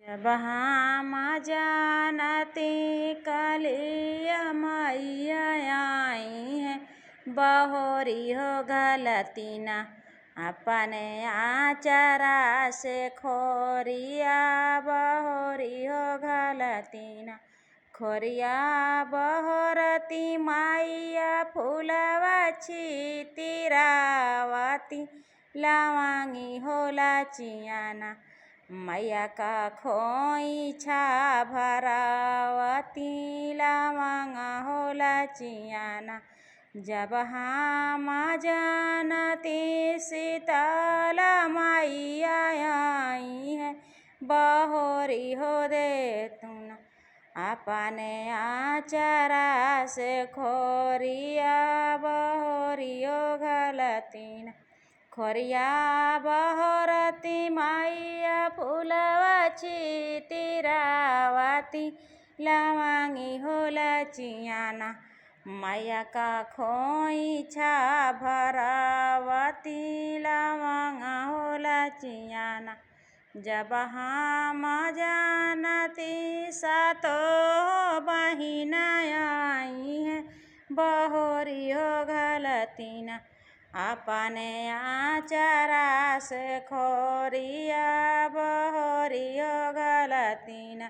बहा माझ्या नाते कालिया मैया आई है बहोरी हो गलतीना अपने आचारा से खोरिया बहोरी हो गलतीना खोरिया बहोरती माइया फुलवाची तिरावती लावांगी होला चियाना मैया का खोईछा भरावती लावांगा होला चियाना जब हम जानती सीताला मैया आई है बहोरी हो दे तुना अपने आचारा से खोरिया बहोरियो गलतीना खोरिया बहोरती माइया फुलवाची तिरावती लावांगी होला चियाना मैया का खोईछा भरावती लावांगा होला चियाना जब हम जानती सातो बहिना आई है बहोरी हो गलतीना अपने आचारा से खोरिया बहोरी हो गलतीना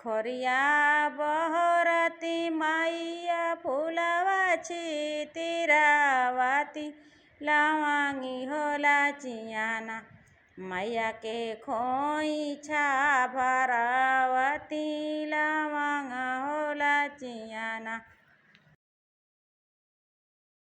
खोरिया बहोरती मैया फुलवाची तिरावती लावांगी होला चियाना मैया के खोईछा भरावती लावांगा होला चियाना।